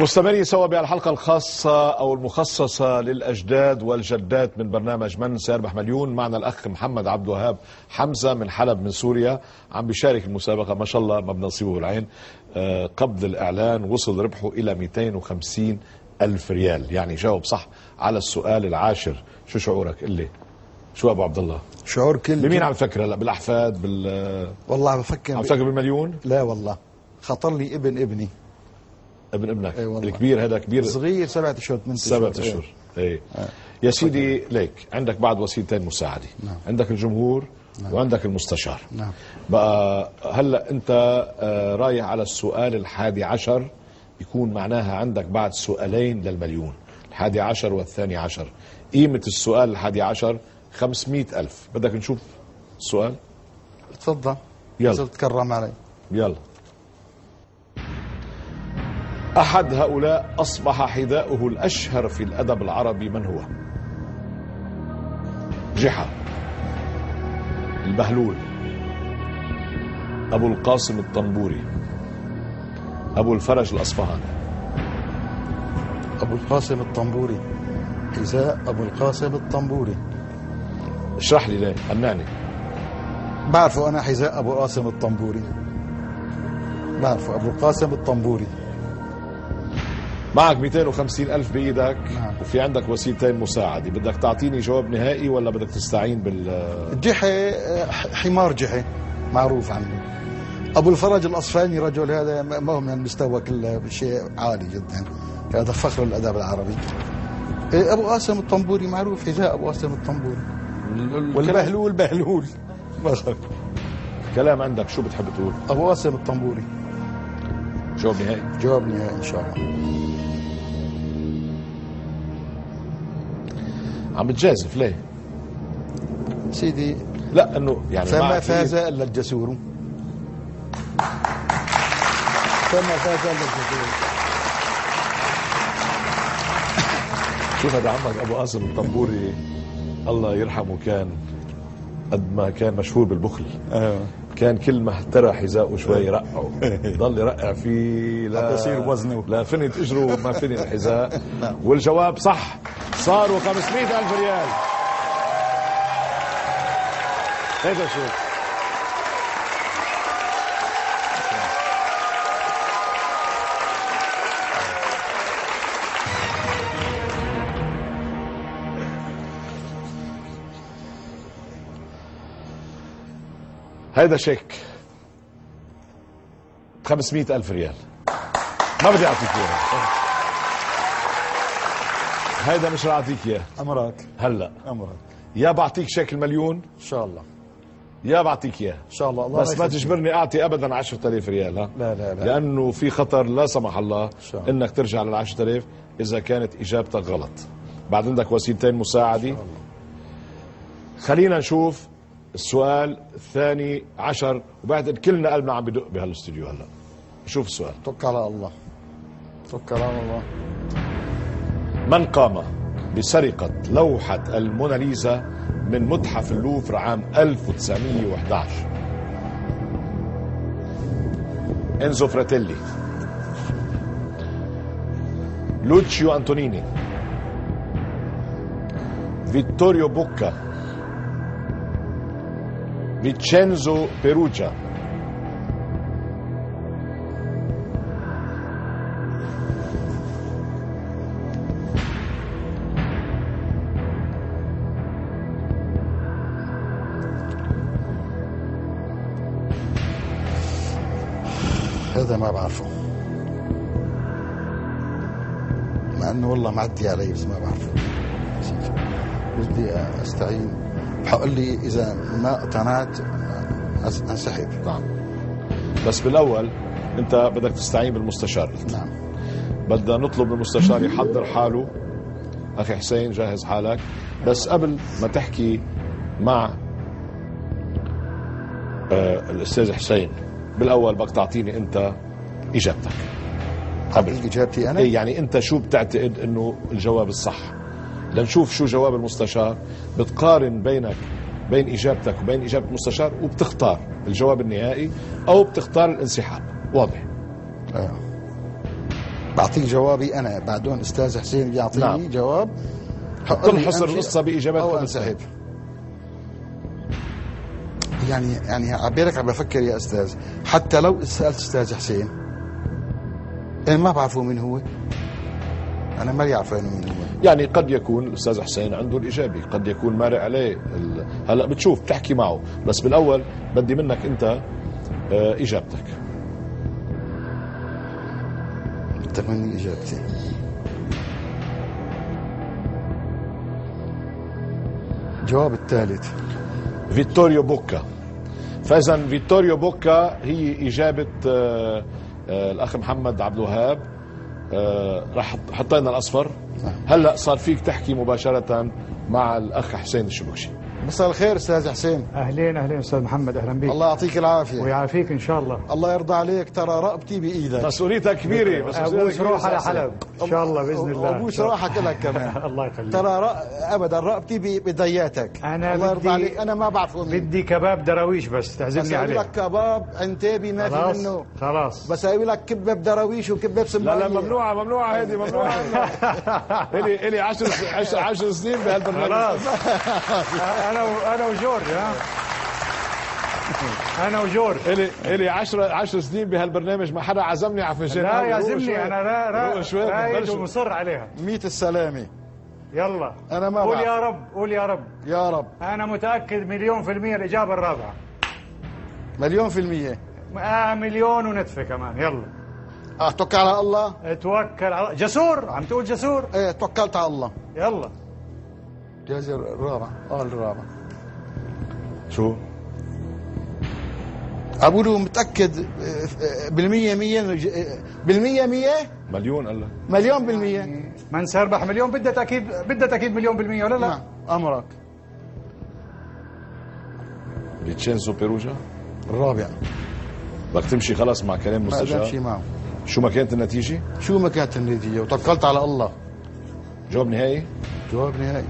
مستمرين سوا بهالحلقة الخاصة أو المخصصة للأجداد والجدات من برنامج من سيربح مليون. معنا الأخ محمد عبد الوهاب حمزة من حلب من سوريا، عم بيشارك المسابقة ما شاء الله ما بنصيبه العين. قبل الإعلان وصل ربحه إلى 250 ألف ريال، يعني جاوب صح على السؤال العاشر. شو شعورك؟ قل لي شو أبو عبد الله؟ شعور كل بمين عم تفكر هلا؟ بالأحفاد؟ والله عم بفكر. عم تفكر بالمليون؟ لا والله، خطر لي ابن ابني. ابن ابنك؟ أي والله. الكبير هذا كبير؟ صغير 7 اشهر 8 اشهر. 7 اشهر. ايه. يا سيدي ليك عندك بعد وسيلتين مساعده. نعم. عندك الجمهور. نعم. وعندك المستشار. نعم. بقى هلا انت رايح على السؤال الحادي عشر، يكون معناها عندك بعد سؤالين للمليون، الحادي عشر والثاني عشر. قيمة السؤال الحادي عشر 500 ألف. بدك نشوف السؤال؟ تفضل. يلا تكرم علي. يلا. أحد هؤلاء أصبح حذاؤه الأشهر في الأدب العربي، من هو؟ جحا، البهلول، أبو القاسم الطنبوري، أبو الفرج الأصفهاني. أبو القاسم الطنبوري. حذاء أبو القاسم الطنبوري. اشرح لي ليه، قنعني. بعرفه أنا حذاء أبو القاسم الطنبوري، بعرفه أبو القاسم الطنبوري. معك 250 ألف بإيدك. نعم. وفي عندك وسيلتين مساعدة، بدك تعطيني جواب نهائي ولا بدك تستعين جحي، حمار جحي معروف عنه. أبو الفرج الأصفهاني رجل هذا ما هو من المستوى، كله شيء عالي جدا، هذا فخر الأدب العربي. أبو قاسم الطنبوري معروف، حذاء أبو قاسم الطنبوري. والبهلول بهلول. كلام عندك، شو بتحب تقول؟ أبو قاسم الطنبوري. جواب نهائي؟ جواب نهائي إن شاء الله. عم بتجازف ليه؟ سيدي لا انه يعني فما فاز الا الجسور. فما فاز الا الجسور. شوف هذا عمك ابو قاسم الطنبوري الله يرحمه، كان قد ما كان مشهور بالبخل. كان كل ما اهترى حذاءه شوي يرقعه، ضل يرقع فيه لا تصير وزنه، لا فنت اجره ما فني الحذاء. والجواب صح، صاروا 500 ألف ريال. هيدا شو هيدا شيك 500 ألف ريال. ما بدي أعطيك إياه، هيدا مش رح أعطيك إياه. أمرك هلا أمرك. يا بعطيك شيك المليون إن شاء الله، يا بعطيك إياه إن شاء الله. بس ما تجبرني أعطي أبدا 10,000 ريال. ها؟ لا لا لا، لأنه في خطر لا سمح الله إنك ترجع لل10,000 إذا كانت إجابتك غلط. بعد عندك وسيلتين مساعدة. خلينا نشوف السؤال الثاني عشر، وبعد كلنا قلبنا عم بدق بهالاستوديو. هلا نشوف السؤال. توكل على الله، توكل على الله. من قام بسرقة لوحة الموناليزا من متحف اللوفر عام 1911؟ إنزو فراتيلي، لوتشيو أنتونيني، فيتوريو بوكا، فيتشينزو بيروجا. هذا ما بعرفه، مع انه والله معدي علي، بس ما بعرفه. بدي استعين، بحقول لي اذا ما اقتنعت انسحب. نعم، بس بالاول انت بدك تستعين بالمستشار. نعم. بدنا نطلب من المستشار يحضر حاله. اخي حسين جهز حالك، بس قبل ما تحكي مع الاستاذ حسين، بالاول بدك تعطيني انت اجابتك. قبل اجابتي انا؟ ايه يعني انت شو بتعتقد انه الجواب الصح؟ لنشوف شو جواب المستشار، بتقارن بين اجابتك وبين اجابه المستشار، وبتختار الجواب النهائي او بتختار الانسحاب. واضح؟ بعطيك جوابي انا بعدون استاذ حسين بيعطيني نعم. جواب تنحصر القصه باجابات او انسحب. يعني عبالك عم بفكر يا استاذ، حتى لو سالت استاذ حسين انا ما بعرفه مين هو، انا ما يعرف مين هو. يعني قد يكون الاستاذ حسين عنده الايجابي، قد يكون مارق عليه هلا بتشوف بتحكي معه، بس بالاول بدي منك انت اجابتك. تمني اجابتي. جواب الثالث فيتوريو بوكا. فاذا فيتوريو بوكا هي اجابه الاخ محمد عبد الوهاب. راح حطينا الاصفر. هلا صار فيك تحكي مباشره مع الاخ حسين الشبكشي. مساء الخير استاذ حسين. اهلين اهلين استاذ محمد، اهلا بك. الله يعطيك العافيه ويعافيك ان شاء الله. الله يرضى عليك، ترى رقبتي بايدك. مسؤوليتك كبيره، بس ابوس روح على حلب ان شاء الله باذن الله. ابوس روحك لك كمان. الله يخليك. ترى ابدا رقبتي بضياتك. انا الله يرضى عليك، انا ما بعرفه مين. بدي كباب دراويش بس تعزمني عليه. بس لك كباب عنتابي ما في منه. خلاص بس اسوي لك كبه بدراويش وكبه بسماعيه. لا ممنوعه هذه ممنوعه. الي 10 سنين بهالبرنامج. خلاص. انا وجورج انا وجورج الي 10 سنين بهالبرنامج، ما حدا عزمني على فنجان. لا يعزمني، انا رايد ومصر عليها. 100 السلامه. يلا انا ما قول بعرف. يا رب، قول يا رب. يا رب. انا متاكد 1,000,000% الاجابه الرابعه. 1,000,000%. مليون ونتفه كمان. يلا اتوكل على الله. توكل على جسور. عم تقول جسور؟ ايه توكلت على الله. يلا جايزة الرابعة. الرابعة. شو؟ أقوله متأكد بالمية مية. مليون قال لك. مليون بالمية. من سيربح مليون بدها تأكيد 1,000,000% ولا لا؟ نعم أمرك. فيتشينزو بيروجا الرابع. بدك تمشي خلص مع كلام ما مستشار؟ أمشي معه. شو ما كانت النتيجة؟ شو ما كانت النتيجة وتوكلت على الله. جواب نهائي؟ جواب نهائي.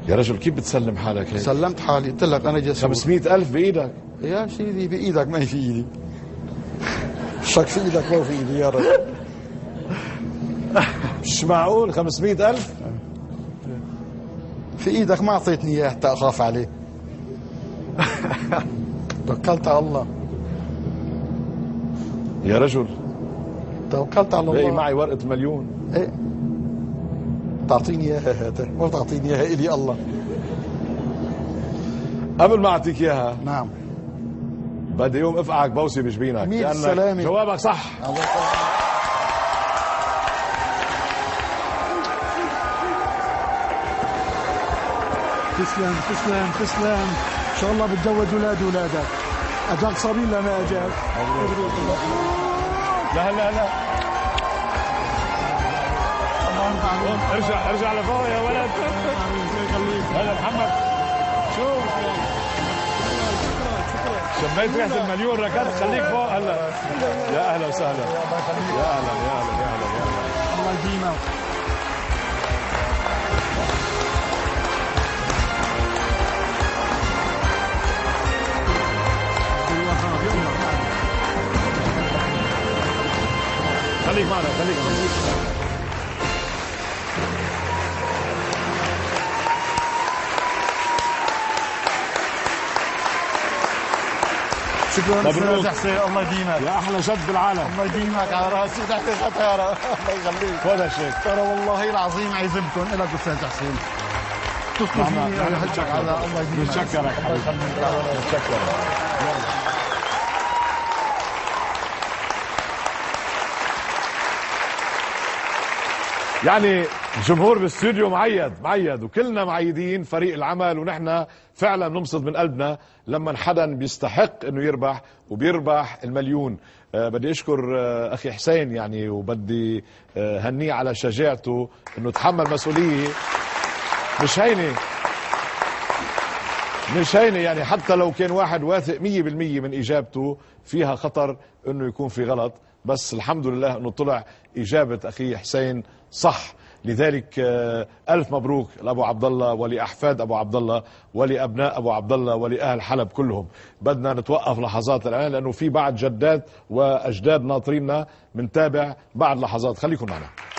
يا رجل كيف بتسلم حالك هيك؟ سلمت حالي، قلت لك أنا جسور. 500,000 بإيدك. يا سيدي بإيدك ما هي في إيدي. الشك في إيدك ما في إيدي يا رجل. مش معقول 500,000؟ في إيدك ما أعطيتني إياه حتى أخاف عليه. توكلت على الله. يا رجل توكلت على الله. باقي معي ورقة مليون. ايه تعطيني اياها هات، مو تعطيني اياها الي الله. قبل ما اعطيك اياها نعم بدي يوم افقعك بوسي بجبينك 100 السلامة. جوابك صح. تسلم تسلم تسلم. ان شاء الله بتزوج ولادك. اجاك صبي ولا ما اجاك؟ لا ارجع لفوق يا ولد. هلا محمد شو شميت ريحة المليون ركضت. خليك فوق هلا. يا اهلا وسهلا. يا اهلا. الله يديمك. خليك معنا. شكرا مبروك. استاذ حسين، الله يديمك. يا احلى شد بالعالم. الله يديمك على راسي تحت الخطاره. الله يخليك. خذ هالشيك. ترى والله العظيم عزمتهم لك استاذ حسين. تصلوا فيني انا حجك على الله يديمك. بتشكرك بتشكرك. يعني الجمهور بالاستوديو معيد وكلنا معيدين فريق العمل، ونحن فعلا ننبسط من قلبنا لما حدا بيستحق انه يربح وبيربح المليون. بدي اشكر اخي حسين يعني، وبدي هنيه على شجاعته انه تحمل مسؤولية مش هينة يعني. حتى لو كان واحد واثق 100% من اجابته فيها خطر انه يكون في غلط، بس الحمد لله انه طلع اجابة اخي حسين صح. لذلك ألف مبروك لأبو عبد الله ولأحفاد أبو عبد الله ولأبناء أبو عبد الله ولأهل حلب كلهم. بدنا نتوقف لحظات الآن لأنه في بعض جدات وأجداد ناطريننا، منتابع بعد لحظات، خليكم معنا.